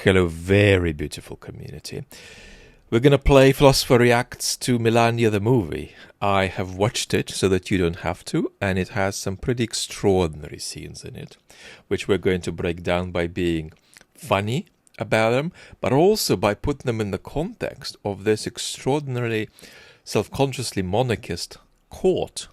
Hello, very beautiful community. We're going to play Philosopher Reacts to Melania the movie. I have watched it so that you don't have to, and it has some pretty extraordinary scenes in it, which we're going to break down by being funny about them, but also by putting them in the context of this extraordinarily self-consciously monarchist court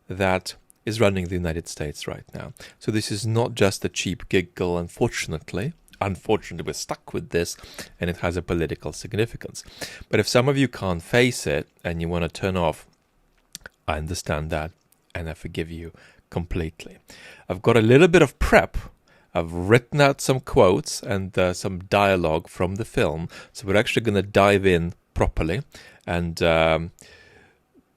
that is running the United States right now. So this is not just a cheap giggle, unfortunately. Unfortunately, we're stuck with this, and it has a political significance. But if some of you can't face it and you want to turn off, I understand that, and I forgive you completely. I've got a little bit of prep. I've written out some quotes and some dialogue from the film, so we're actually going to dive in properly and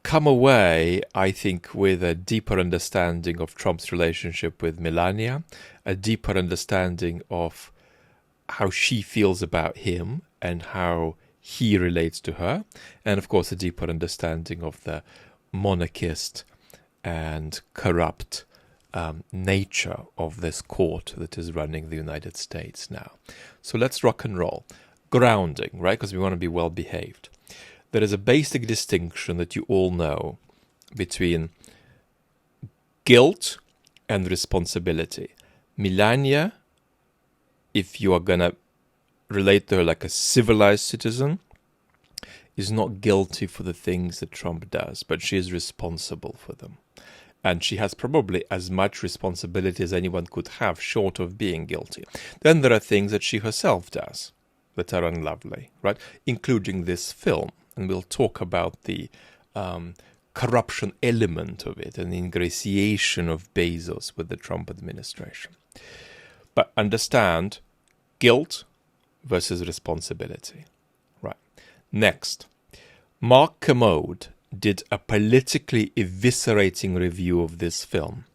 come away, I think, with a deeper understanding of Trump's relationship with Melania, a deeper understanding of how she feels about him and how he relates to her, and of course a deeper understanding of the monarchist and corrupt nature of this court that is running the United States now. So let's rock and roll. Grounding, right? Because we want to be well behaved. There is a basic distinction that you all know between guilt and responsibility. Melania, if you are going to relate to her like a civilized citizen, is not guilty for the things that Trump does, but she is responsible for them. And she has probably as much responsibility as anyone could have, short of being guilty. Then there are things that she herself does that are unlovely, right? Including this film. And we'll talk about the corruption element of it and the ingratiation of Bezos with the Trump administration. But understand guilt versus responsibility. Right. Next, Mark Kermode did a politically eviscerating review of this film.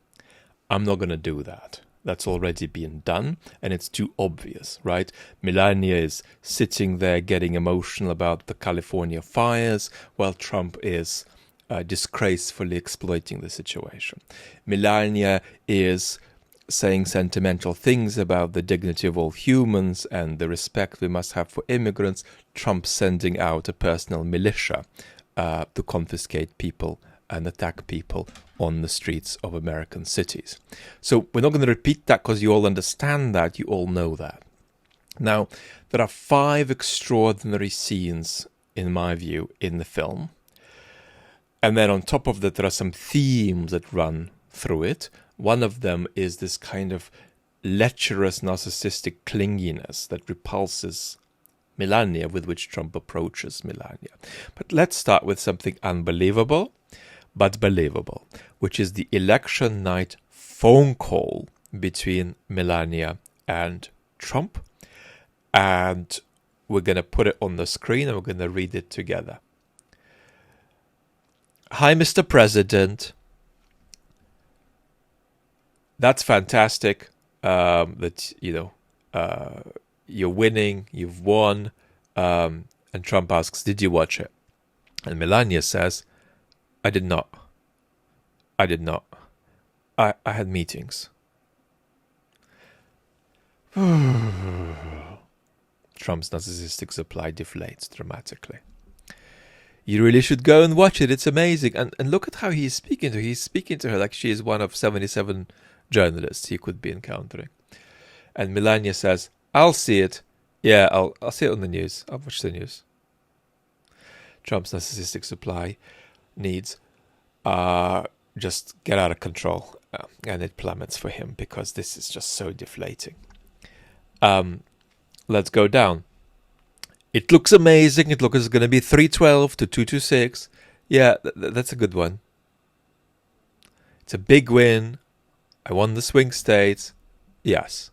I'm not going to do that. That's already been done, and it's too obvious, right? Melania is sitting there getting emotional about the California fires, while Trump is disgracefully exploiting the situation. Melania is saying sentimental things about the dignity of all humans and the respect we must have for immigrants. Trump sending out a personal militia to confiscate people and attack people on the streets of American cities. So we're not going to repeat that because you all understand that, you all know that. Now, there are 5 extraordinary scenes, in my view, in the film. And then on top of that, there are some themes that run through it. One of them is this kind of lecherous, narcissistic clinginess that repulses Melania, with which Trump approaches Melania. But let's start with something unbelievable, but believable, which is the election night phone call between Melania and Trump. And we're going to put it on the screen and we're going to read it together. Hi, Mr. President. That's fantastic that, you're winning, you've won. And Trump asks, did you watch it? And Melania says, I did not. I had meetings. Trump's narcissistic supply deflates dramatically. You really should go and watch it. It's amazing. And look at how he's speaking to her. He's speaking to her like she is one of 77 journalists he could be encountering. And Melania says, I'll see it. Yeah, I'll see it on the news. I'll watch the news. Trump's narcissistic supply needs just get out of control. And it plummets for him because this is just so deflating. Let's go down. It looks amazing. It looks like it's going to be 312 to 226. Yeah, that's a good one. It's a big win. I won the swing states. Yes.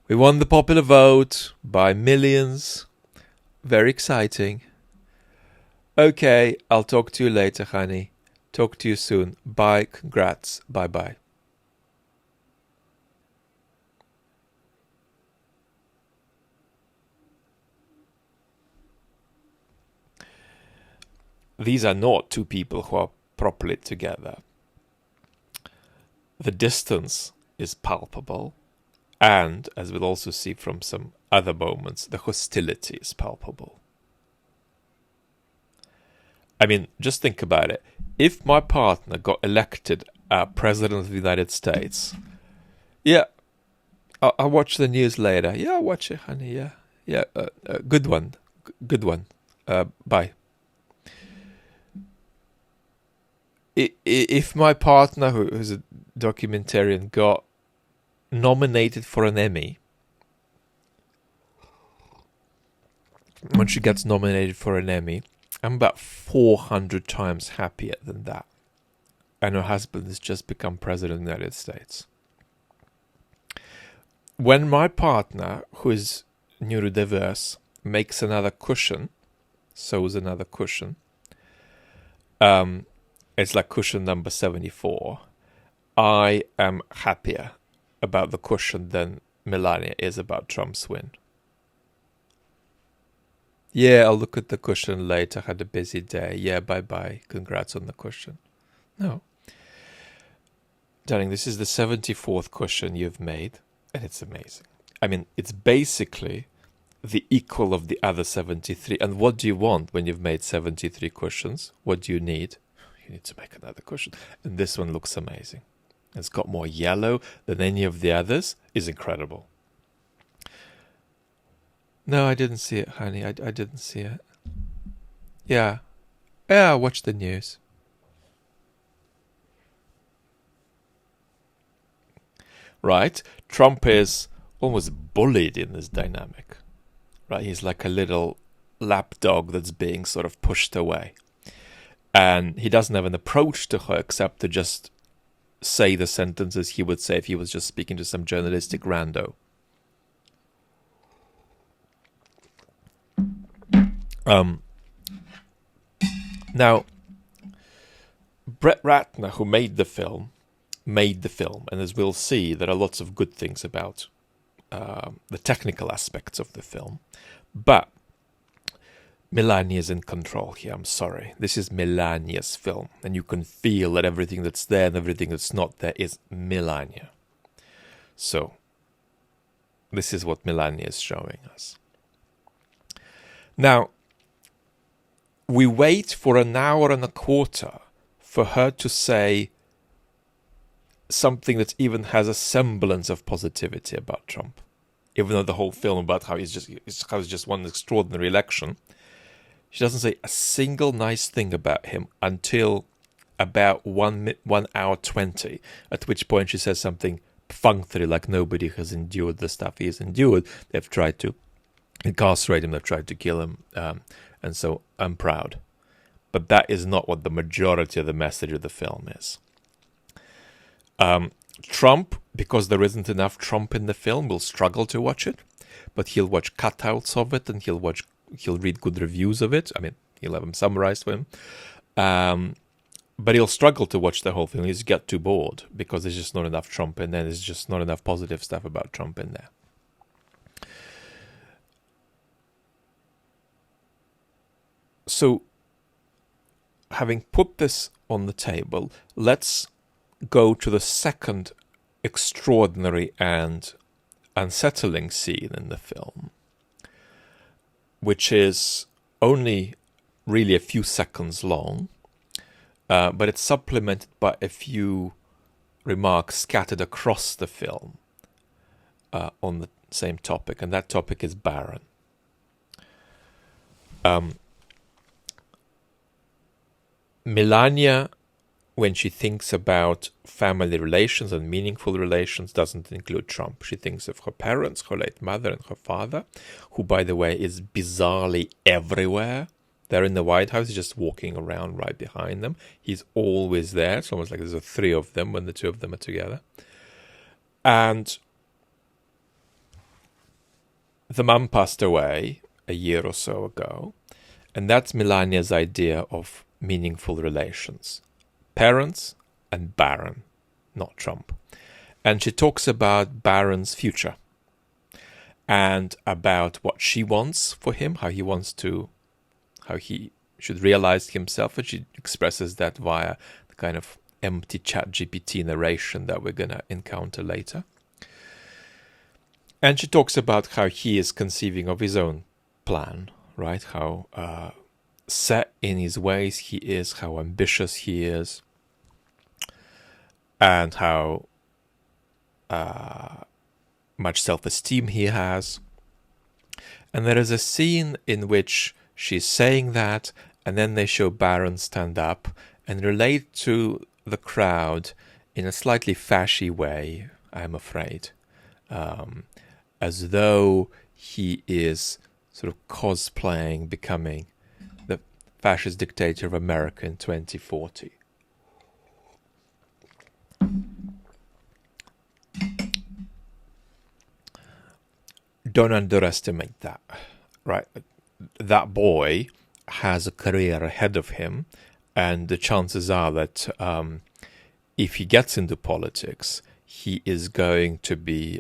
We won the popular vote by millions. Very exciting. Okay, I'll talk to you later, honey. Talk to you soon. Bye. Congrats. Bye-bye. These are not two people who are properly together. The distance is palpable, And, as we'll also see from some other moments, the hostility is palpable. I mean, just think about it. If my partner got elected President of the United States, yeah, I'll watch the news later. Yeah, I'll watch it, honey, yeah. Yeah, good one. Good one. Bye. If my partner, who's a documentarian, got nominated for an Emmy, when she gets nominated for an Emmy, I'm about 400 times happier than that. And her husband has just become president of the United States. When my partner, who is neurodiverse, makes another cushion, sews another cushion, it's like cushion number 74, I am happier about the cushion than Melania is about Trump's win. Yeah, I'll look at the cushion later, had a busy day. Yeah, bye-bye, congrats on the cushion. No. Darling, this is the 74th cushion you've made, and it's amazing. I mean, it's basically the equal of the other 73. And what do you want when you've made 73 cushions? What do you need? You need to make another cushion. And this one looks amazing. It's got more yellow than any of the others. It's incredible. No, I didn't see it, honey. I didn't see it. Yeah, watch the news. Right? Trump is almost bullied in this dynamic. Right? He's like a little lapdog that's being sort of pushed away. And he doesn't have an approach to her except to just say the sentences he would say if he was just speaking to some journalistic rando. Now, Brett Ratner, who made the film, and as we'll see, there are lots of good things about the technical aspects of the film, but Melania is in control here. I'm sorry. This is Melania's film, and you can feel that everything that's there and everything that's not there is Melania. So, this is what Melania is showing us. Now, we wait for an hour and a quarter for her to say something that even has a semblance of positivity about Trump. Even though the whole film about how he's just won an extraordinary election, she doesn't say a single nice thing about him until about 1 hour 20, at which point she says something perfunctory like nobody has endured the stuff he has endured. They've tried to incarcerate him, they've tried to kill him, and so I'm proud. But that is not what the majority of the message of the film is. Trump, because there isn't enough Trump in the film, will struggle to watch it, but he'll watch cutouts of it and he'll read good reviews of it. I mean, he'll have them summarized for him. But he'll struggle to watch the whole film. He'll just get too bored because there's just not enough Trump in there. There's just not enough positive stuff about Trump in there. So, having put this on the table, let's go to the second extraordinary and unsettling scene in the film, which is only really a few seconds long, but it's supplemented by a few remarks scattered across the film on the same topic, and that topic is Barron. Melania, when she thinks about family relations and meaningful relations, doesn't include Trump. She thinks of her parents, her late mother and her father, who, by the way, is bizarrely everywhere. They're in the White House, he's just walking around right behind them. He's always there. It's almost like there's three of them when the two of them are together. And the mum passed away a year or so ago, and that's Melania's idea of meaningful relations. Parents and Barron, not Trump. And she talks about Barron's future and about what she wants for him, how he should realize himself, and she expresses that via the kind of empty chat GPT narration that we're going to encounter later. And she talks about how he is conceiving of his own plan, right? How set in his ways he is, how ambitious he is, and how much self-esteem he has. And there is a scene in which she's saying that, and then they show Barron stand up and relate to the crowd in a slightly fashy way, I'm afraid, as though he is sort of cosplaying becoming the fascist dictator of America in 2040. Don't underestimate that, right? That boy has a career ahead of him, and the chances are that if he gets into politics, he is going to be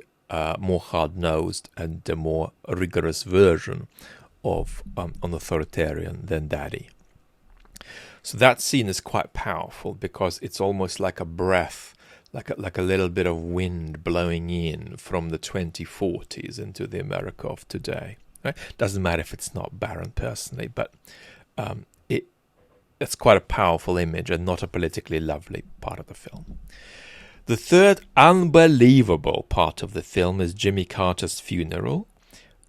more hard-nosed and a more rigorous version of an authoritarian than Daddy. So that scene is quite powerful because it's almost like a breath, like a little bit of wind blowing in from the 2040s into the America of today. Right? Doesn't matter if it's not Barron personally, but it's quite a powerful image and not a politically lovely part of the film. The third unbelievable part of the film is Jimmy Carter's funeral,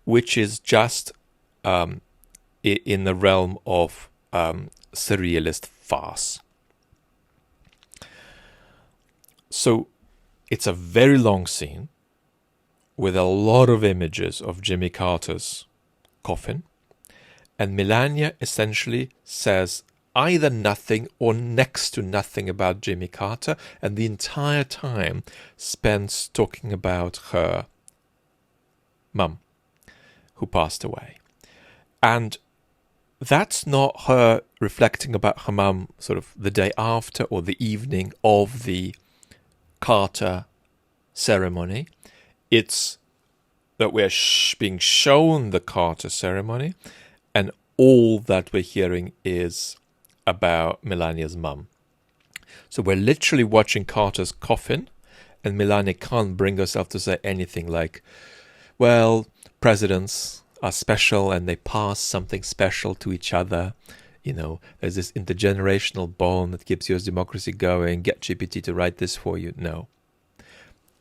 which is just in the realm of surrealist farce. So it's a very long scene with a lot of images of Jimmy Carter's coffin, and Melania essentially says either nothing or next to nothing about Jimmy Carter, and the entire time spends talking about her mum who passed away. And that's not her reflecting about her mum sort of the day after or the evening of the Carter ceremony. It's that we're being shown the Carter ceremony, and all that we're hearing is about Melania's mum. So we're literally watching Carter's coffin, and Melania can't bring herself to say anything like, well, presidents are special and they pass something special to each other. You know, there's this intergenerational bond that keeps US democracy going. Get GPT to write this for you. No.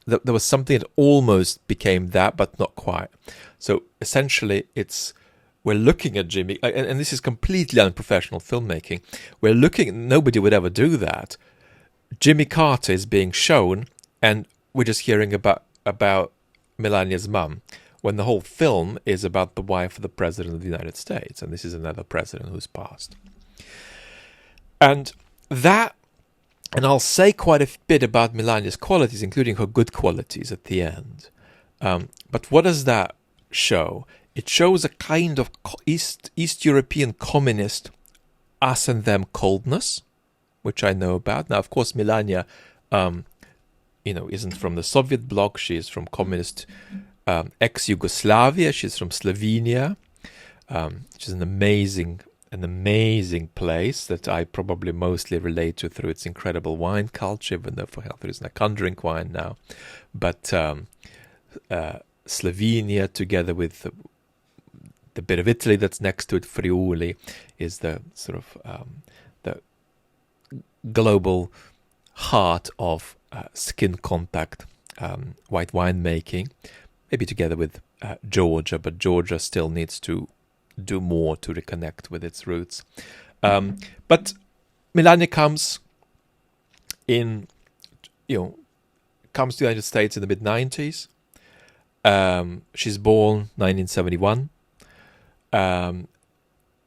There was something that almost became that, but not quite. So essentially, we're looking at Jimmy, and this is completely unprofessional filmmaking. We're looking, nobody would ever do that. Jimmy Carter is being shown, and we're just hearing about Melania's mum, when the whole film is about the wife of the President of the United States, and this is another president who's passed. And I'll say quite a bit about Melania's qualities, including her good qualities at the end. But what does that show? It shows a kind of East European communist us and them coldness, which I know about. Now, of course, Melania, isn't from the Soviet bloc. She is from communist ex-Yugoslavia. She's from Slovenia, which is an amazing place that I probably mostly relate to through its incredible wine culture, even though for health reasons I can't drink wine now. But Slovenia, together with the bit of Italy that's next to it, Friuli, is the sort of the global heart of skin contact white wine making, maybe together with Georgia, but Georgia still needs to do more to reconnect with its roots. But Melania comes to the United States in the mid-90s. She's born 1971.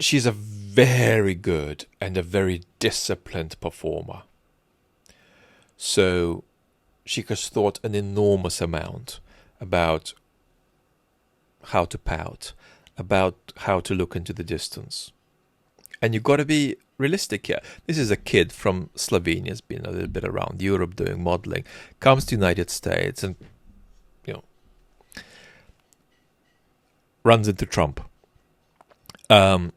She's a very good and a very disciplined performer. So she has thought an enormous amount about how to pout, about how to look into the distance. And you've got to be realistic here. This is a kid from Slovenia, has been a little bit around Europe doing modeling, comes to the United States and, runs into Trump. And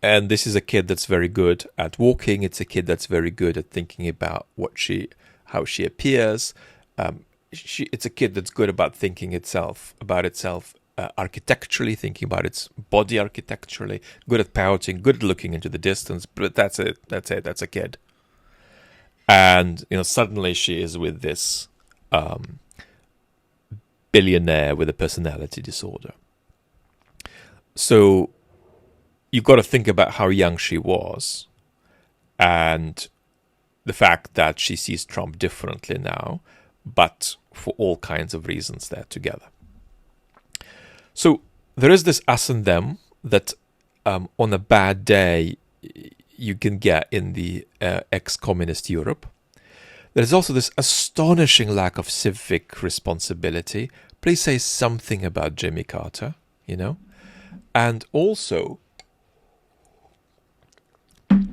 this is a kid that's very good at walking. It's a kid that's very good at thinking about how she appears. it's a kid that's good about thinking about itself architecturally, thinking about its body architecturally, good at pouting, good at looking into the distance, but that's it. That's a kid. And, suddenly she is with this billionaire with a personality disorder. So you've got to think about how young she was and the fact that she sees Trump differently now, but for all kinds of reasons they're together. So there is this us and them that on a bad day you can get in the ex-communist Europe. There's also this astonishing lack of civic responsibility. Please say something about Jimmy Carter, And also,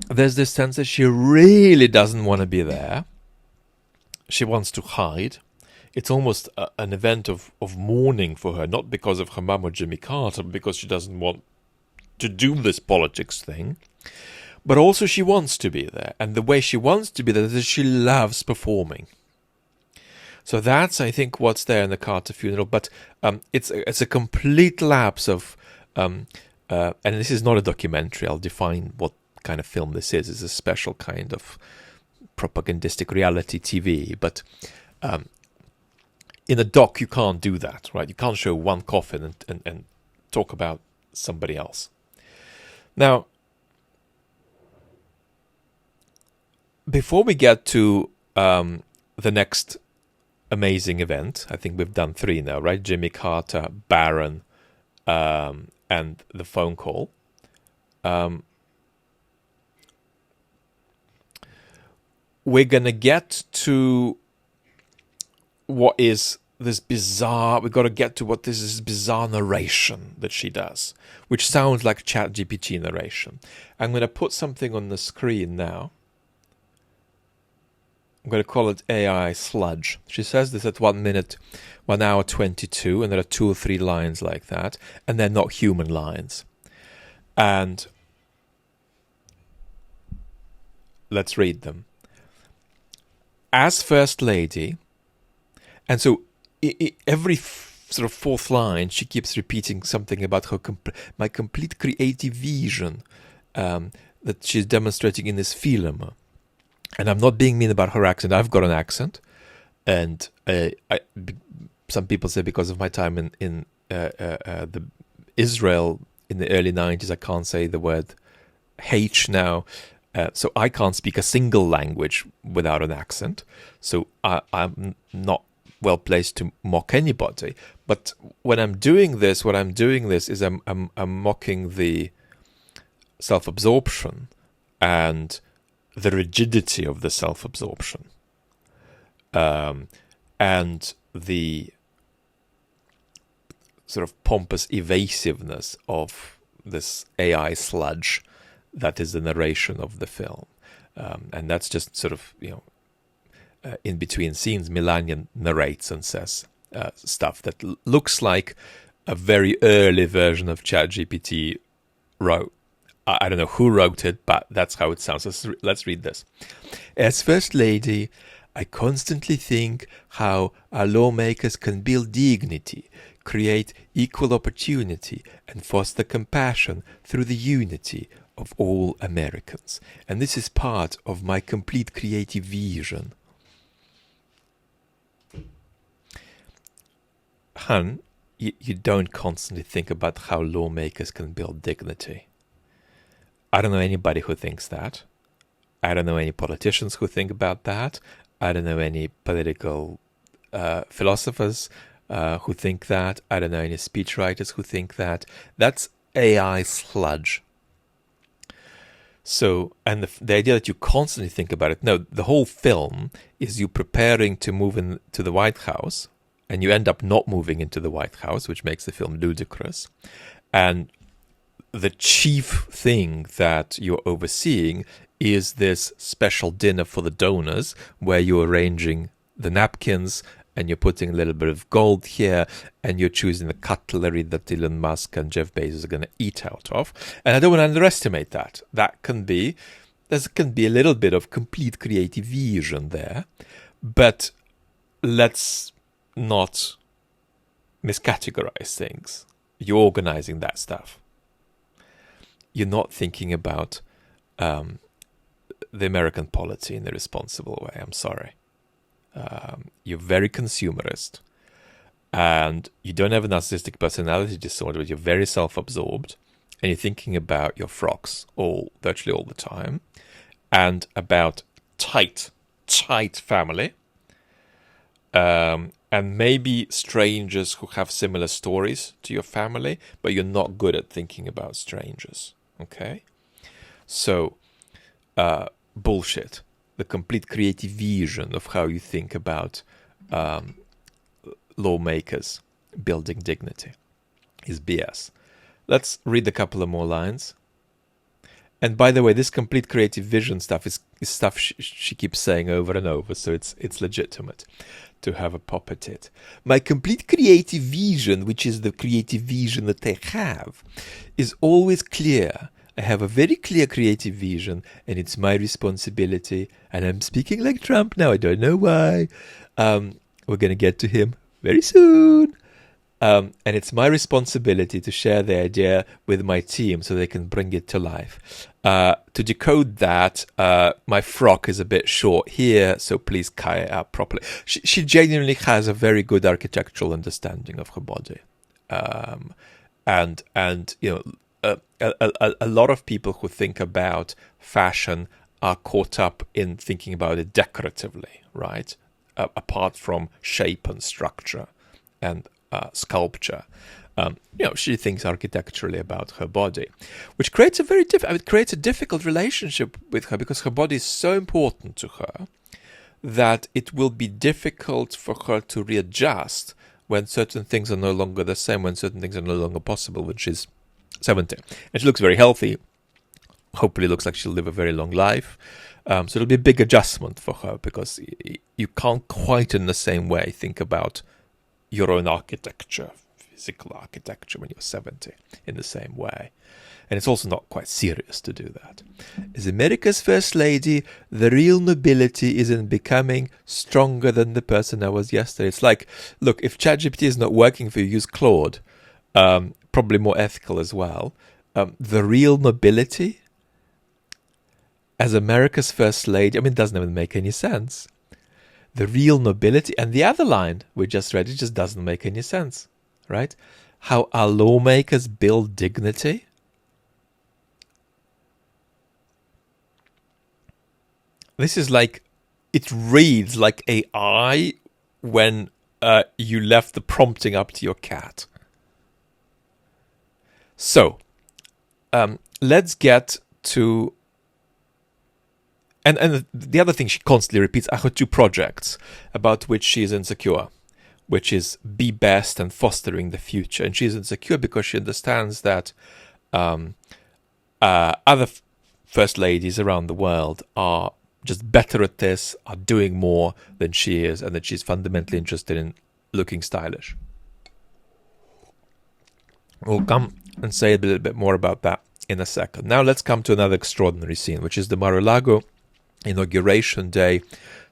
there's this sense that she really doesn't want to be there. She wants to hide. It's almost an event of mourning for her, not because of her mum or Jimmy Carter, but because she doesn't want to do this politics thing. But also she wants to be there. And the way she wants to be there is she loves performing. So that's, I think, what's there in the Carter funeral. But it's a complete lapse of... and this is not a documentary. I'll define what kind of film this is. It's a special kind of propagandistic reality TV. But in a doc, you can't do that, right? You can't show one coffin and talk about somebody else. Now, before we get to the next amazing event, I think we've done 3 now, right? Jimmy Carter, Barron, and the phone call. We're going to get to what is this bizarre... We've got to get to what this bizarre narration that she does, which sounds like ChatGPT narration. I'm going to put something on the screen now. I'm going to call it AI sludge. She says this at 1 minute, 1 hour 22, and there are 2 or 3 lines like that, and they're not human lines. And let's read them. As First Lady, and so every sort of 4th line, she keeps repeating something about her my complete creative vision that she's demonstrating in this film. And I'm not being mean about her accent. I've got an accent, and some people say because of my time in the Israel in the early 90s, I can't say the word H now. So I can't speak a single language without an accent. So I'm not well placed to mock anybody. But when I'm doing this, what I'm doing this is I'm mocking the self-absorption and the rigidity of the self-absorption, and the sort of pompous evasiveness of this AI sludge that is the narration of the film. And that's just sort of, in between scenes, Melania narrates and says stuff that looks like a very early version of ChatGPT wrote. I don't know who wrote it, but that's how it sounds. Let's read this. As First Lady, I constantly think how our lawmakers can build dignity, create equal opportunity, and foster compassion through the unity of all Americans. And this is part of my complete creative vision. Hun, you don't constantly think about how lawmakers can build dignity. I don't know anybody who thinks that. I don't know any politicians who think about that. I don't know any political philosophers who think that. I don't know any speechwriters who think that. That's AI sludge. So, and the idea that you constantly think about it. No, the whole film is you preparing to move into the White House, and you end up not moving into the White House, which makes the film ludicrous. And the chief thing that you're overseeing is this special dinner for the donors where you're arranging the napkins and you're putting a little bit of gold here and you're choosing the cutlery that Elon Musk and Jeff Bezos are going to eat out of. And I don't want to underestimate that. There can be a little bit of complete creative vision there. But let's not miscategorize things. You're organizing that stuff. You're not thinking about the American polity in a responsible way. I'm sorry. You're very consumerist. And you don't have a narcissistic personality disorder, but you're very self-absorbed. And you're thinking about your frocks virtually all the time. And about tight family. And maybe strangers who have similar stories to your family, but you're not good at thinking about strangers. Okay? So, bullshit. The complete creative vision of how you think about lawmakers building dignity is BS. Let's read a couple of more lines. And by the way, this complete creative vision stuff is stuff she keeps saying over and over, so it's legitimate to have a pop at it. My complete creative vision, which is the creative vision that I have, is always clear. I have a very clear creative vision, and it's my responsibility. And I'm speaking like Trump now. I don't know why. We're going to get to him very soon. And it's my responsibility to share the idea with my team so they can bring it to life. To decode that, my frock is a bit short here, so please tie it up properly. She genuinely has a very good architectural understanding of her body. And you know, a lot of people who think about fashion are caught up in thinking about it decoratively, right? Apart from shape and structure and sculpture. You know, she thinks architecturally about her body, which creates a difficult relationship with her, because her body is so important to her that it will be difficult for her to readjust when certain things are no longer the same, when certain things are no longer possible when she's 70. And she looks very healthy. Hopefully looks like she'll live a very long life. So it'll be a big adjustment for her, because you can't quite in the same way think about your own architecture, physical architecture, when you're 70 in the same way. And it's also not quite serious to do that. As America's First Lady, the real nobility is in becoming stronger than the person I was yesterday. It's like, look, if ChatGPT is not working for you, use Claude. Probably more ethical as well. The real nobility as America's First Lady, I mean, it doesn't even make any sense. The real nobility, and the other line we just read, it just doesn't make any sense, right? How our lawmakers build dignity. This is like, it reads like AI when you left the prompting up to your cat. So, let's get to... And the other thing she constantly repeats are her two projects about which she is insecure, which is Be Best and Fostering the Future. And she's insecure because she understands that other first ladies around the world are just better at this, are doing more than she is, and that she's fundamentally interested in looking stylish. We'll come and say a little bit more about that in a second. Now let's come to another extraordinary scene, which is the Mar-a-Lago Inauguration Day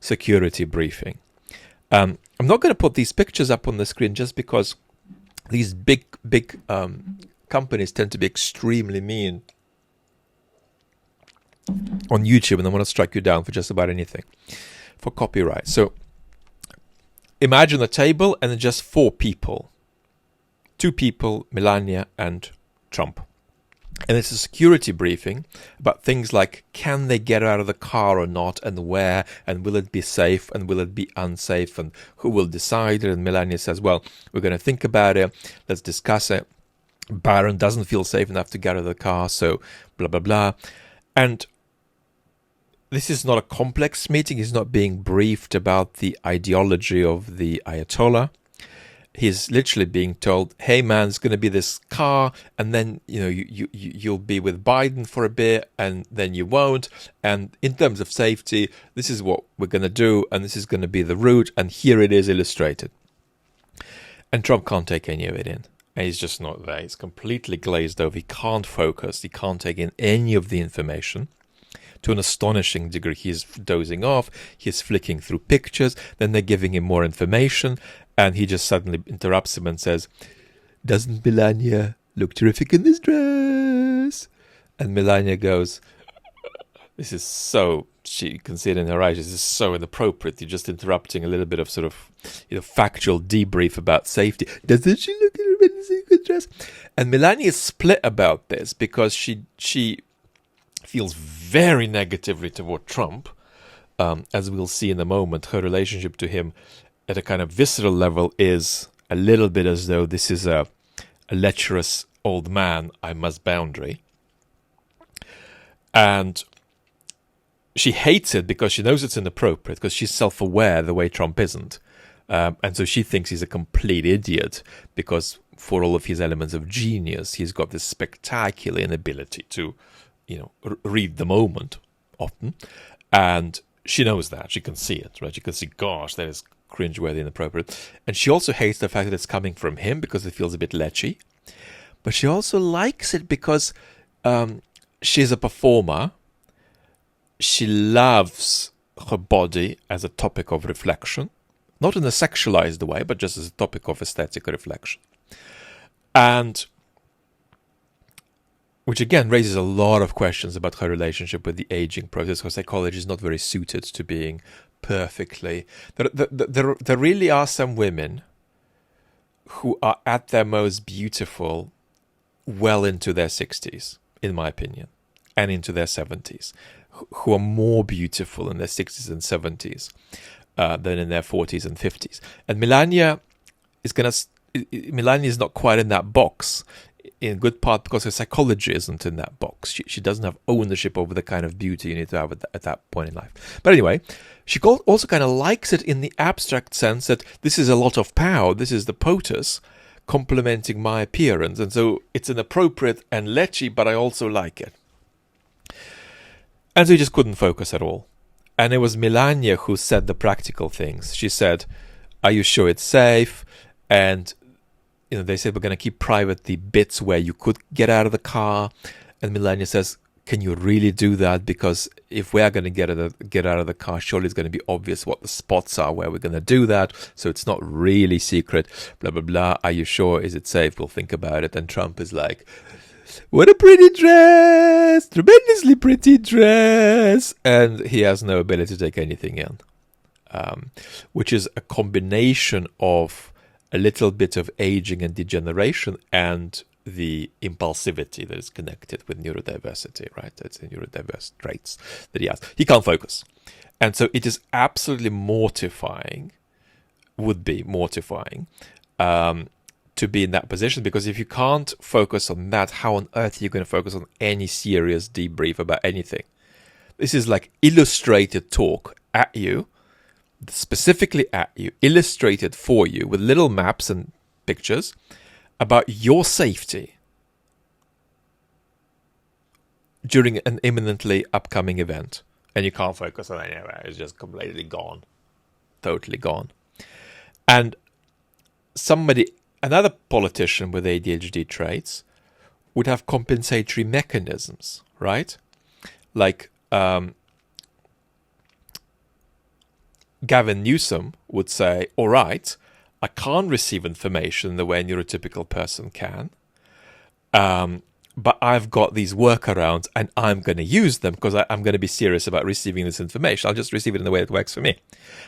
security briefing. I'm not going to put these pictures up on the screen just because these big companies tend to be extremely mean on YouTube, and I want to strike you down for just about anything for copyright. So imagine a table and just 4 people. 2 people, Melania and Trump. And it's a security briefing about things like, can they get out of the car or not, and where, and will it be safe, and will it be unsafe, and who will decide it? And Melania says, well, we're going to think about it, let's discuss it. Barron doesn't feel safe enough to get out of the car, so blah, blah, blah. And this is not a complex meeting. He's not being briefed about the ideology of the Ayatollah. He's literally being told, hey man, it's going to be this car, and then you'll be with Biden for a bit, and then you won't. And in terms of safety, this is what we're going to do, and this is going to be the route, and here it is illustrated. And Trump can't take any of it in. And he's just not there. He's completely glazed over. He can't focus. He can't take in any of the information. to an astonishing degree. He's dozing off, he's flicking through pictures, then they're giving him more information, and he just suddenly interrupts him and says, "Doesn't Melania look terrific in this dress?" And Melania goes, "This is so," she can see it in her eyes, "this is so inappropriate. You're just interrupting a little bit of sort of, factual debrief about safety. Doesn't she look in a good dress?" And Melania is split about this because she feels very negatively toward Trump. As we'll see in a moment, her relationship to him at a kind of visceral level is a little bit as though this is a lecherous old man I must boundary. And she hates it because she knows it's inappropriate, because she's self-aware the way Trump isn't. And so she thinks he's a complete idiot because for all of his elements of genius, he's got this spectacular inability to, read the moment often. And she knows that. She can see it, right? She can see, gosh, that is cringeworthy, inappropriate. And she also hates the fact that it's coming from him because it feels a bit lechy. But she also likes it because she's a performer. She loves her body as a topic of reflection, not in a sexualized way, but just as a topic of aesthetic reflection. And which again raises a lot of questions about her relationship with the aging process. Her psychology is not very suited to being perfectly. There really are some women who are at their most beautiful well into their 60s, in my opinion, and into their 70s, who are more beautiful in their 60s and 70s than in their 40s and 50s. And Melania is not quite in that box, in good part because her psychology isn't in that box. She doesn't have ownership over the kind of beauty you need to have at that point in life. But anyway, she also kind of likes it in the abstract sense that this is a lot of power. This is the POTUS complementing my appearance. And so it's inappropriate and lechy, but I also like it. And so he just couldn't focus at all. And it was Melania who said the practical things. She said, "Are you sure it's safe?" And they said, "We're going to keep private the bits where you could get out of the car." And Melania says, "Can you really do that? Because if we are going to get out of the car, surely it's going to be obvious what the spots are where we're going to do that. So it's not really secret, blah, blah, blah. Are you sure? Is it safe? We'll think about it." And Trump is like, "What a pretty dress, tremendously pretty dress." And he has no ability to take anything in, which is a combination of a little bit of aging and degeneration and the impulsivity that is connected with neurodiversity, right? That's the neurodiverse traits that he has. He can't focus. And so it is absolutely mortifying, would be mortifying, to be in that position, because if you can't focus on that, how on earth are you going to focus on any serious debrief about anything? This is like illustrated talk at you, specifically at you, illustrated for you with little maps and pictures about your safety during an imminently upcoming event. And you can't focus on any of it. It's just completely gone. Totally gone. And another politician with ADHD traits would have compensatory mechanisms, right? Like Gavin Newsom would say, "All right, I can't receive information the way a neurotypical person can, but I've got these workarounds and I'm going to use them because I'm going to be serious about receiving this information. I'll just receive it in the way that works for me."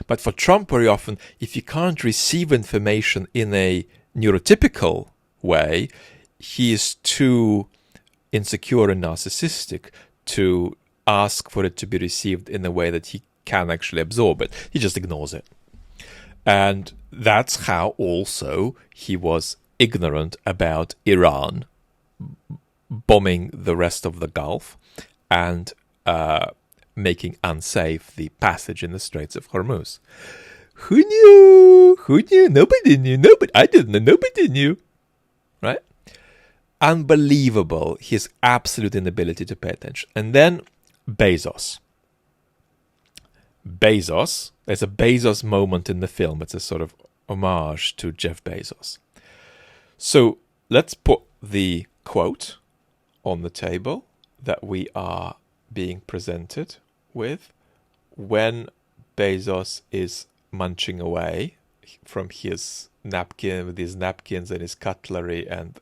But for Trump, very often, if you can't receive information in a neurotypical way, he is too insecure and narcissistic to ask for it to be received in a way that he can actually absorb it. He just ignores it. And that's how also he was ignorant about Iran bombing the rest of the Gulf and making unsafe the passage in the Straits of Hormuz. Who knew? Who knew? Nobody knew. I didn't know. Nobody knew. Right? Unbelievable. His absolute inability to pay attention. And then Bezos. There's a Bezos moment in the film. It's a sort of homage to Jeff Bezos. So let's put the quote on the table that we are being presented with when Bezos is munching away from his napkin, with his napkins and his cutlery and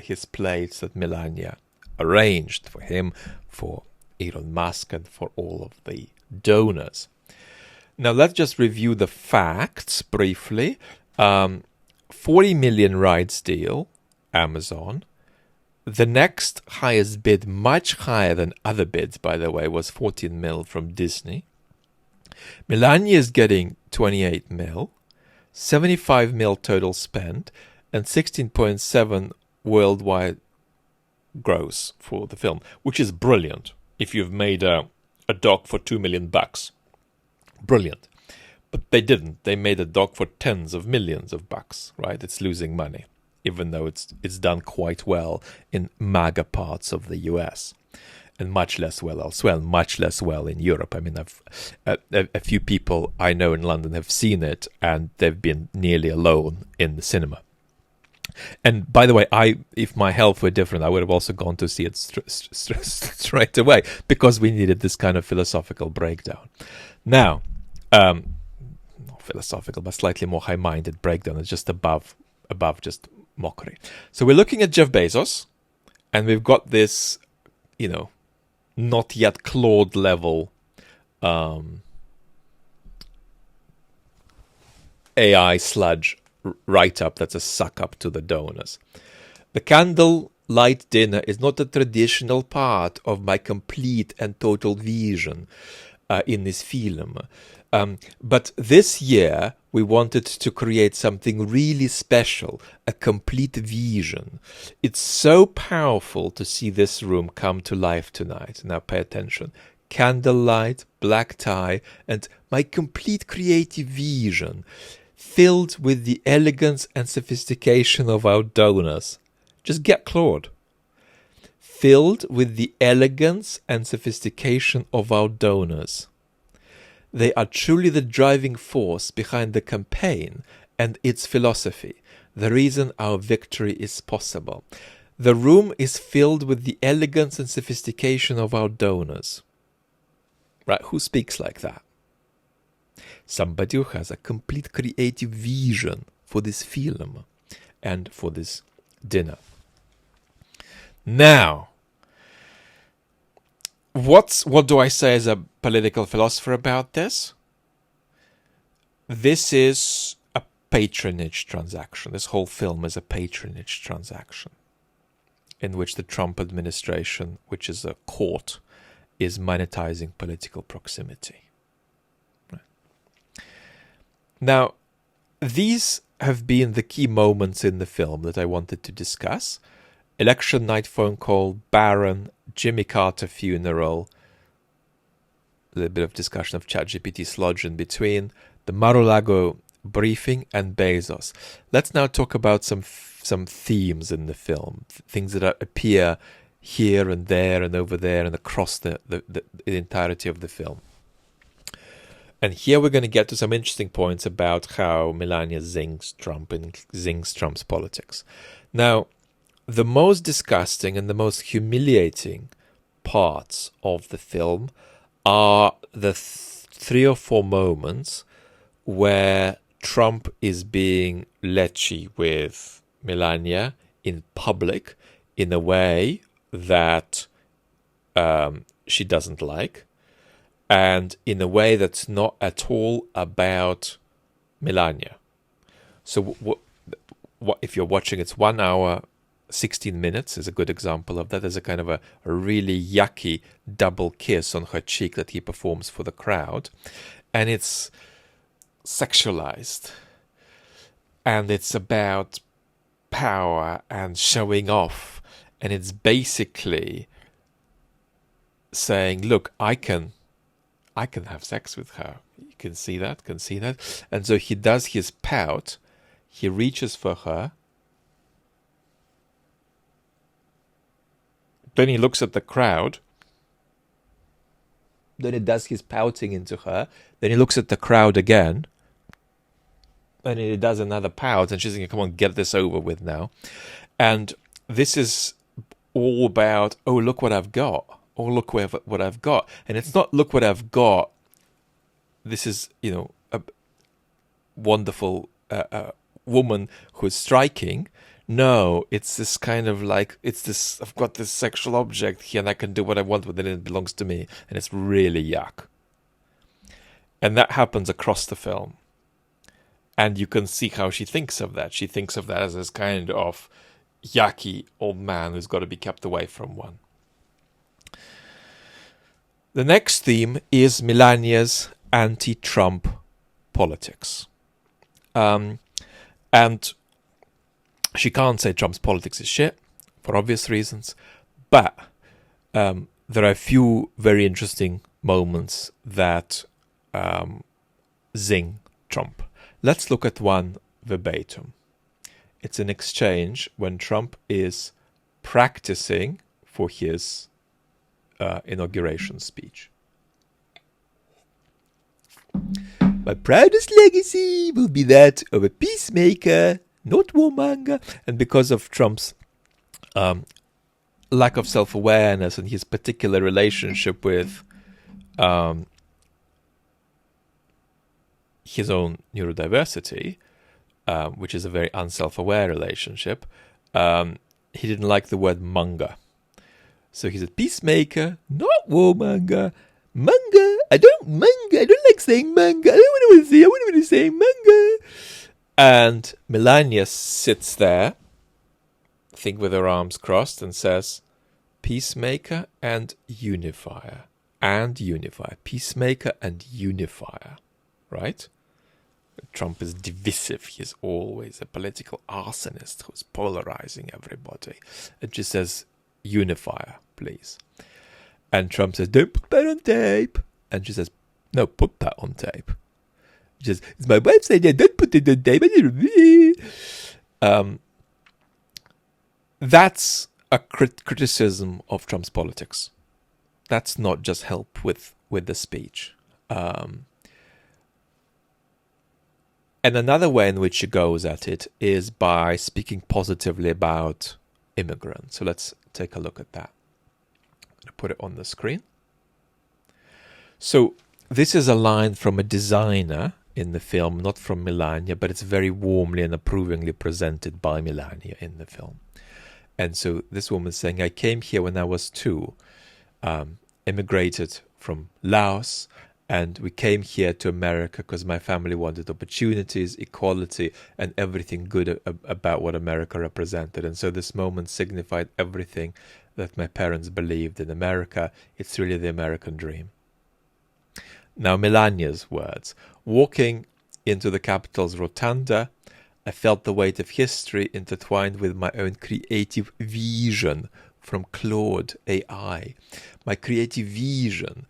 his plates that Melania arranged for him, for Elon Musk, and for all of the donors. Now let's just review the facts briefly. 40 million rights deal, Amazon. The next highest bid, much higher than other bids, by the way, was 14 mil from Disney. Melania is getting 28 mil, 75 mil total spend, and 16.7 worldwide gross for the film, which is brilliant if you've made a doc for $2 million. Brilliant. But they didn't. They made a doc for tens of millions of bucks, right? It's losing money, even though it's done quite well in MAGA parts of the US, and much less well elsewhere, much less well in Europe. I mean, a few people I know in London have seen it, and they've been nearly alone in the cinema. And by the way, if my health were different, I would have also gone to see it straight away, because we needed this kind of philosophical breakdown. Now, not philosophical, but slightly more high-minded breakdown. It's just above just mockery. So we're looking at Jeff Bezos, and we've got this, not yet Claude level AI sludge write-up that's a suck-up to the donors. The candlelight dinner is not a traditional part of my complete and total vision in this film. But this year, we wanted to create something really special, a complete vision. It's so powerful to see this room come to life tonight. Now pay attention. Candlelight, black tie, and my complete creative vision, filled with the elegance and sophistication of our donors. Just get Claude. Filled with the elegance and sophistication of our donors. They are truly the driving force behind the campaign and its philosophy, the reason our victory is possible. The room is filled with the elegance and sophistication of our donors. Right? Who speaks like that? Somebody who has a complete creative vision for this film and for this dinner. Now, what do I say as a political philosopher about this? This is a patronage transaction. This whole film is a patronage transaction in which the Trump administration, which is a court, is monetizing political proximity. Right. Now, these have been the key moments in the film that I wanted to discuss. Election night phone call, Barron, Jimmy Carter funeral, a little bit of discussion of ChatGPT sludge in between, the Mar-a-Lago briefing, and Bezos. Let's now talk about some themes in the film, things that appear here and there and over there and across the entirety of the film. And here we're going to get to some interesting points about how Melania zings Trump and zings Trump's politics. Now, the most disgusting and the most humiliating parts of the film are the 3 or 4 moments where Trump is being lechy with Melania in public in a way that she doesn't like, and in a way that's not at all about Melania. So what if you're watching, it's 1 hour, 16 minutes is a good example of that. There's a kind of a really yucky double kiss on her cheek that he performs for the crowd. And it's sexualized. And it's about power and showing off. And it's basically saying, look, I can have sex with her. You can see that. And so he does his pout. He reaches for her. Then he looks at the crowd. Then he does his pouting into her. Then he looks at the crowd again. Then he does another pout. And she's thinking, come on, get this over with now. And this is all about, oh, look what I've got. oh, look what I've got. And it's not look what I've got. This is, a wonderful woman who's striking. No, it's this kind of like, I've got this sexual object here and I can do what I want with it and it belongs to me. And it's really yuck. And that happens across the film. And you can see how she thinks of that. She thinks of that as this kind of yucky old man who's got to be kept away from one. The next theme is Melania's anti-Trump politics. And she can't say Trump's politics is shit, for obvious reasons. But there are a few very interesting moments that zing Trump. Let's look at one verbatim. It's an exchange when Trump is practicing for his inauguration speech. My proudest legacy will be that of a peacemaker, not warmonger. And because of Trump's lack of self-awareness and his particular relationship with his own neurodiversity, which is a very unself-aware relationship, he didn't like the word monger. So he said, peacemaker, not warmonger. Monger, I don't like saying monger. I don't want to say monger. And Melania sits there, I think with her arms crossed, and says, peacemaker and unifier. And unifier. Peacemaker and unifier. Right? Trump is divisive. He's always a political arsonist who's polarizing everybody. And she says, unifier, please. And Trump says, don't put that on tape. And she says, no, put that on tape. She says, it's my wife's idea, don't put it on tape. That's a criticism of Trump's politics. That's not just help with the speech. And another way in which she goes at it is by speaking positively about immigrants. So let's take a look at that. I'm going to put it on the screen. So this is a line from a designer in the film, not from Melania, but it's very warmly and approvingly presented by Melania in the film. And so this woman is saying, I came here when I was 2, immigrated from Laos, and we came here to America because my family wanted opportunities, equality, and everything good about what America represented. And so this moment signified everything that my parents believed in America. It's really the American dream. Now, Melania's words. Walking into the Capitol's rotunda, I felt the weight of history intertwined with my own creative vision from Claude AI. My creative vision.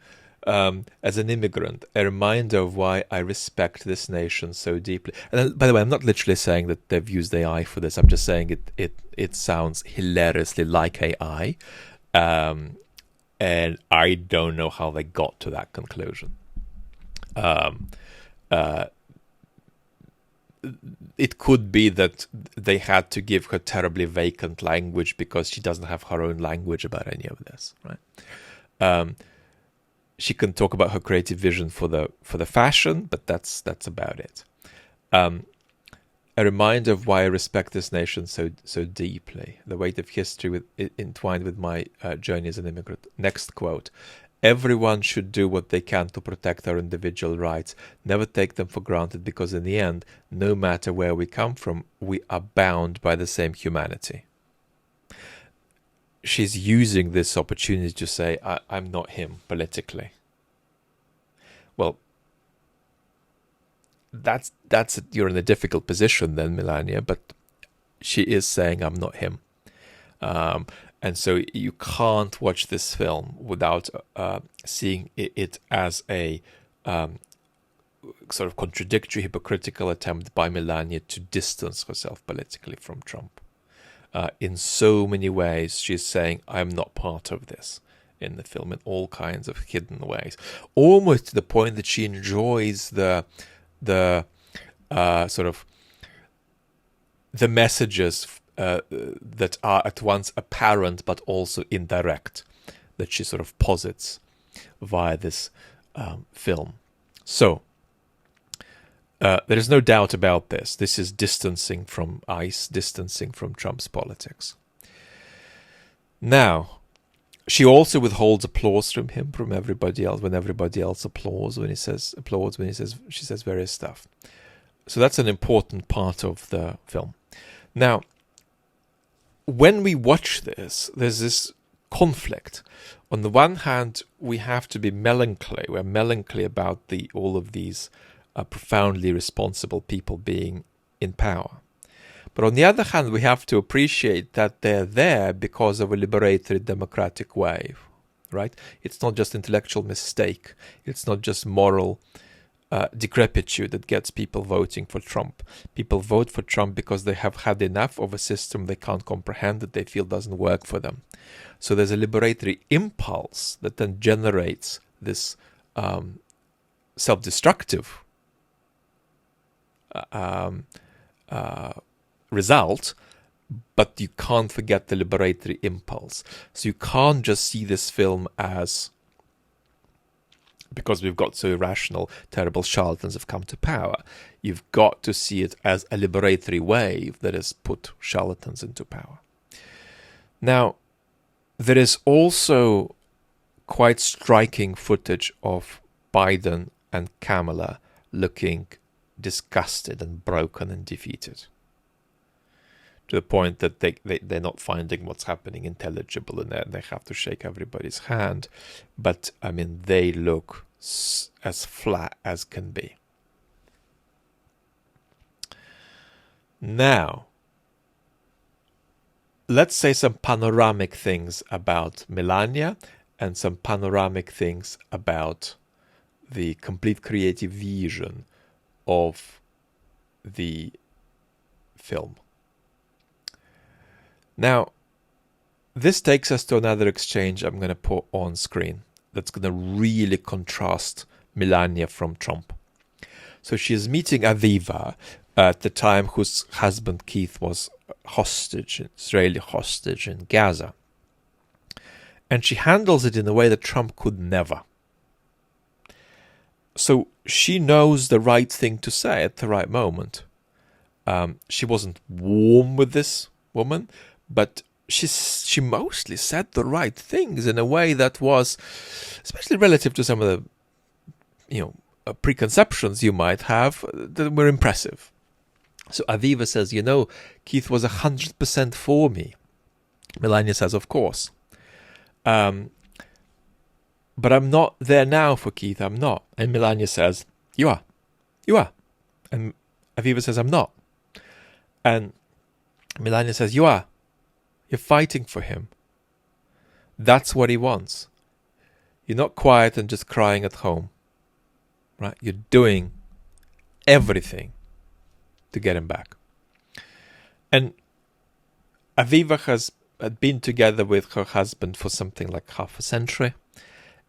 As an immigrant, a reminder of why I respect this nation so deeply. And by the way, I'm not literally saying that they've used AI for this. I'm just saying it sounds hilariously like AI. And I don't know how they got to that conclusion. It could be that they had to give her terribly vacant language because she doesn't have her own language about any of this, right? She can talk about her creative vision for the fashion, but that's about it. A reminder of why I respect this nation so deeply. The weight of history entwined with my journey as an immigrant. Next quote. Everyone should do what they can to protect our individual rights. Never take them for granted because in the end, no matter where we come from, we are bound by the same humanity. She's using this opportunity to say, I'm not him politically. Well, you're in a difficult position then, Melania, but she is saying, I'm not him. And so you can't watch this film without seeing it as a sort of contradictory, hypocritical attempt by Melania to distance herself politically from Trump. In so many ways, she's saying, I'm not part of this in the film in all kinds of hidden ways. Almost to the point that she enjoys the sort of the messages that are at once apparent but also indirect. that she sort of posits via this film. So, there is no doubt about this. This is distancing from ICE, distancing from Trump's politics. Now, she also withholds applause from him, from everybody else, when everybody else applauds when he says, she says various stuff. So that's an important part of the film. Now, when we watch this, there's this conflict. On the one hand, we have to be melancholy. We're melancholy about all of these profoundly responsible people being in power. But on the other hand, we have to appreciate that they're there because of a liberatory democratic wave, right? It's not just intellectual mistake. It's not just moral decrepitude that gets people voting for Trump. People vote for Trump because they have had enough of a system they can't comprehend, that they feel doesn't work for them. So there's a liberatory impulse that then generates this self-destructive result, but you can't forget the liberatory impulse. So you can't just see this film as, because we've got so irrational, terrible charlatans have come to power. You've got to see it as a liberatory wave that has put charlatans into power. Now, there is also quite striking footage of Biden and Kamala looking disgusted and broken and defeated, to the point that they're not finding what's happening intelligible, and they have to shake everybody's hand. But, I mean, they look as flat as can be. Now, let's say some panoramic things about Melania and some panoramic things about the complete creative vision of the film. Now, this takes us to another exchange I'm going to put on screen that's going to really contrast Melania from Trump. So she is meeting Aviva at the time, whose husband Keith was hostage, Israeli hostage in Gaza. And she handles it in a way that Trump could never. So she knows the right thing to say at the right moment. She wasn't warm with this woman, but she mostly said the right things in a way that was, especially relative to some of the, preconceptions you might have, that were impressive. So Aviva says, Keith was 100% for me. Melania says, of course. But I'm not there now for Keith, I'm not. And Melania says, you are. You are. And Aviva says, I'm not. And Melania says, you are. You're fighting for him. That's what he wants. You're not quiet and just crying at home. Right? You're doing everything to get him back. And Aviva had been together with her husband for something like half a century.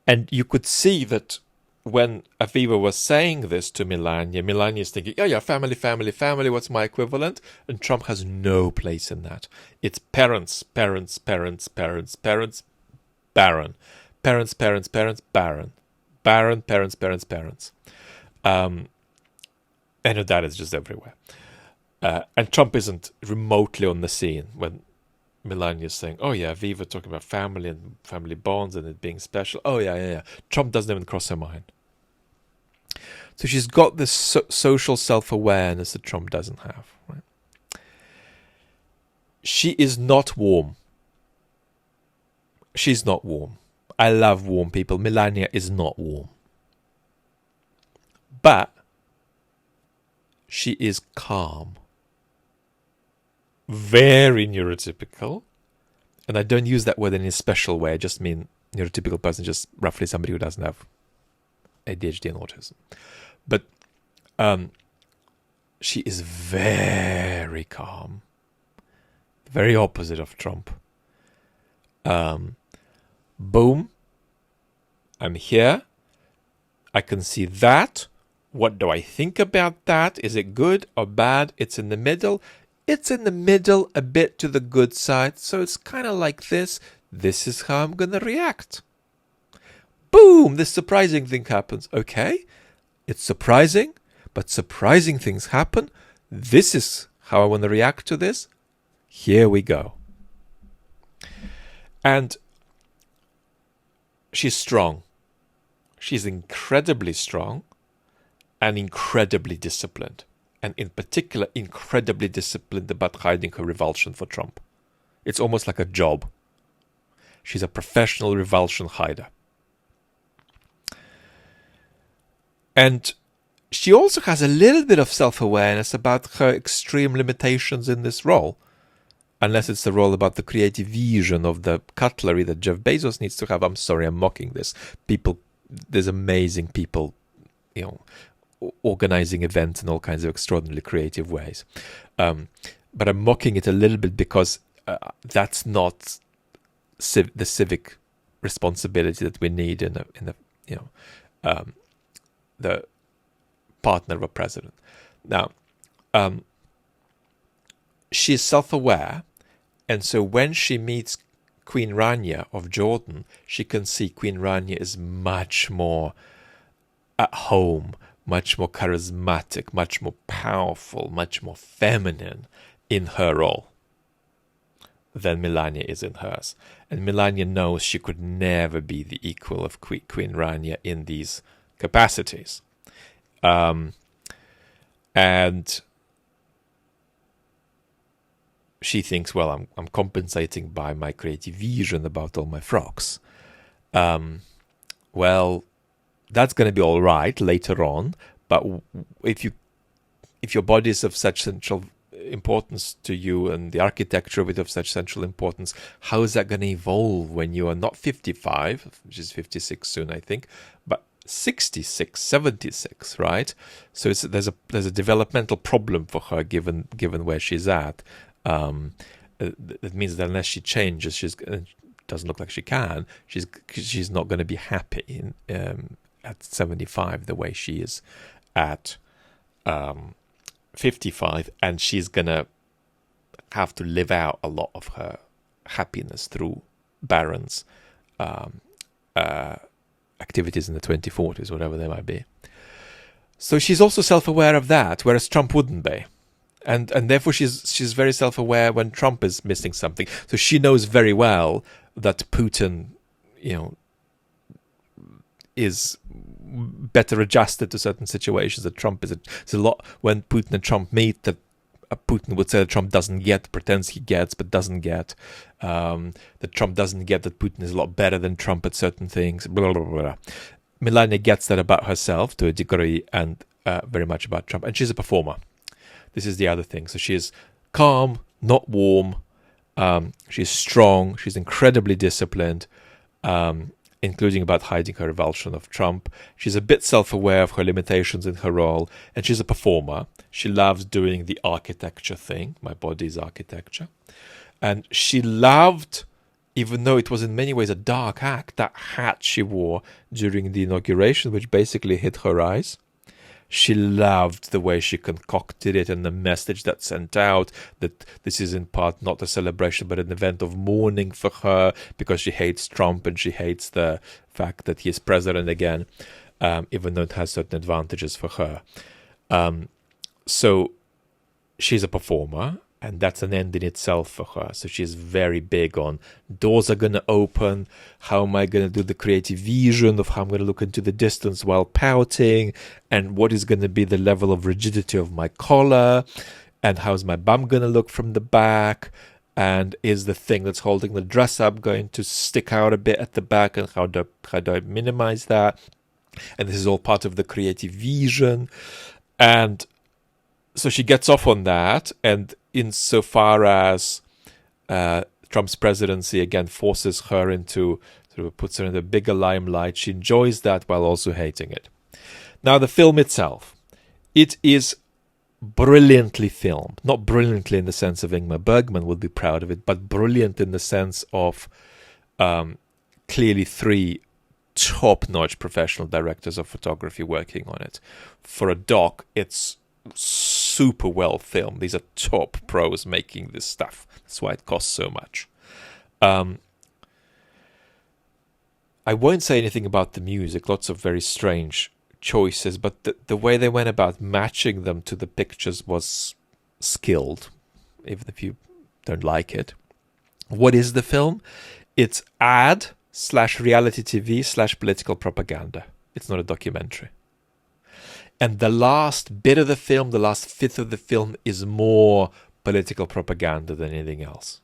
And you could see that when Aviva was saying this to Melania, Melania is thinking, yeah, family, family, family, what's my equivalent? And Trump has no place in that. It's parents, parents, parents, parents, parents, Barron. Parents, parents, parents, Barron. Barron, parents, parents, parents. And that is just everywhere. And Trump isn't remotely on the scene when Melania is saying, oh yeah, Aviva talking about family and family bonds and it being special. Oh yeah. Trump doesn't even cross her mind. So she's got this social self-awareness that Trump doesn't have. Right? She is not warm. She's not warm. I love warm people. Melania is not warm. But she is calm. Very neurotypical. And I don't use that word in a special way. I just mean neurotypical person, just roughly somebody who doesn't have ADHD and autism. But she is very calm. Very opposite of Trump. Boom. I'm here. I can see that. What do I think about that? Is it good or bad? It's in the middle. It's in the middle, a bit to the good side. So it's kind of like this. this is how I'm going to react. Boom! This surprising thing happens. Okay, it's surprising, but surprising things happen. This is how I want to react to this. Here we go. And she's strong. She's incredibly strong and incredibly disciplined. And in particular, incredibly disciplined about hiding her revulsion for Trump. It's almost like a job. She's a professional revulsion hider. And she also has a little bit of self-awareness about her extreme limitations in this role. Unless it's the role about the creative vision of the cutlery that Jeff Bezos needs to have. I'm sorry, I'm mocking this. There's amazing people, organizing events in all kinds of extraordinarily creative ways. But I'm mocking it a little bit because that's not the civic responsibility that we need in the partner of a president. Now, she's self-aware, and so when she meets Queen Rania of Jordan, she can see Queen Rania is much more at home, much more charismatic, much more powerful, much more feminine in her role than Melania is in hers. And Melania knows she could never be the equal of Queen Rania in these capacities. And she thinks, well, I'm compensating by my creative vision about all my frocks. Well, that's going to be all right later on, but if your body is of such central importance to you and the architecture of it of such central importance, how is that going to evolve when you are not 55, which is 56 soon, I think, but 66, 76, right? So there's a developmental problem for her given where she's at. It means that unless she changes, doesn't look like she can. She's not going to be happy at 75 the way she is at 55, and she's going to have to live out a lot of her happiness through Barron's activities in the 2040s, whatever they might be. So she's also self-aware of that, whereas Trump wouldn't be. And therefore she's very self-aware when Trump is missing something. So she knows very well that Putin, is better adjusted to certain situations. That Trump is it's a lot when Putin and Trump meet that Putin would say that Trump doesn't get, pretends he gets but doesn't get. That Trump doesn't get that Putin is a lot better than Trump at certain things. Blah, blah, blah, blah. Melania gets that about herself to a degree and very much about Trump. And she's a performer. This is the other thing. So she's calm, not warm. She's strong. She's incredibly disciplined, including about hiding her revulsion of Trump. She's a bit self-aware of her limitations in her role. And she's a performer. She loves doing the architecture thing. My body's architecture. And she loved, even though it was in many ways a dark act, that hat she wore during the inauguration, which basically hid her eyes. She loved the way she concocted it and the message that sent out, that this is in part not a celebration but an event of mourning for her because she hates Trump and she hates the fact that he is president again, even though it has certain advantages for her. So she's a performer, and that's an end in itself for her. So she's very big on doors are going to open. How am I going to do the creative vision of how I'm going to look into the distance while pouting? And what is going to be the level of rigidity of my collar? And how's my bum going to look from the back? And is the thing that's holding the dress up going to stick out a bit at the back? And how do I minimize that? And this is all part of the creative vision. And so she gets off on that, and insofar as Trump's presidency again forces her into, sort of puts her in the bigger limelight, she enjoys that while also hating it. Now, the film itself, it is brilliantly filmed. Not brilliantly in the sense of Ingmar Bergman would be proud of it, but brilliant in the sense of clearly three top-notch professional directors of photography working on it. For a doc, it's super well filmed. These are top pros making this stuff. That's why it costs so much. I won't say anything about the music, lots of very strange choices, but the way they went about matching them to the pictures was skilled, even if you don't like it. What is the film? It's ad/reality TV/political propaganda. It's not a documentary. And the last bit of the film, the last fifth of the film, is more political propaganda than anything else.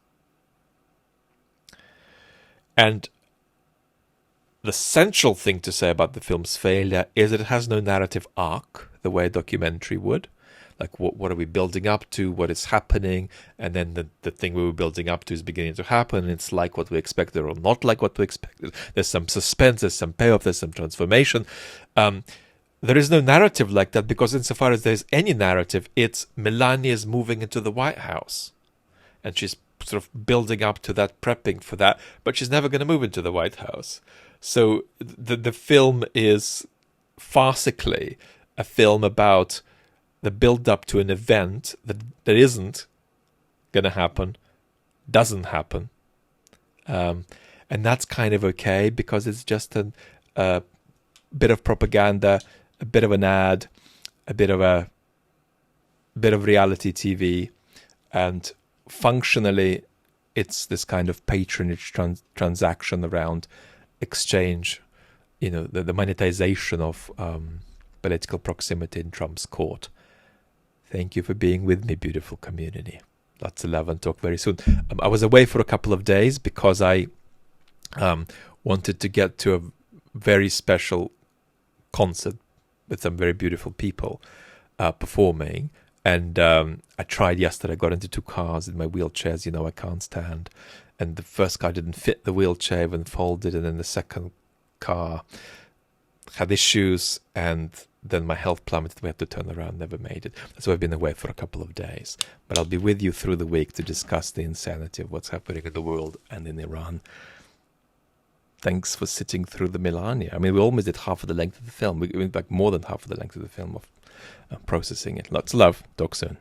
And the central thing to say about the film's failure is that it has no narrative arc the way a documentary would. Like, what are we building up to? What is happening? And then the thing we were building up to is beginning to happen. And it's like what we expected or not like what we expected. There's some suspense, there's some payoff, there's some transformation. There is no narrative like that, because insofar as there's any narrative, it's Melania's moving into the White House. And she's sort of building up to that, prepping for that. But she's never going to move into the White House. So the film is farcically a film about the build-up to an event that isn't going to happen, doesn't happen. And that's kind of okay, because it's just a bit of propaganda, a bit of an ad, a bit of reality TV, and functionally it's this kind of patronage transaction around exchange, the monetization of political proximity in Trump's court. Thank you for being with me, beautiful community. Lots of love and talk very soon. I was away for a couple of days because I wanted to get to a very special concert with some very beautiful people performing. And I tried yesterday. I got into 2 cars in my wheelchairs. I can't stand. And the first car didn't fit the wheelchair when folded. And then the second car had issues. And then my health plummeted. We had to turn around. Never made it. So I've been away for a couple of days. But I'll be with you through the week to discuss the insanity of what's happening in the world and in Iran. Thanks for sitting through the Melania. I mean, we almost did half of the length of the film. We went back more than half of the length of the film of processing it. Lots of love. Talk soon.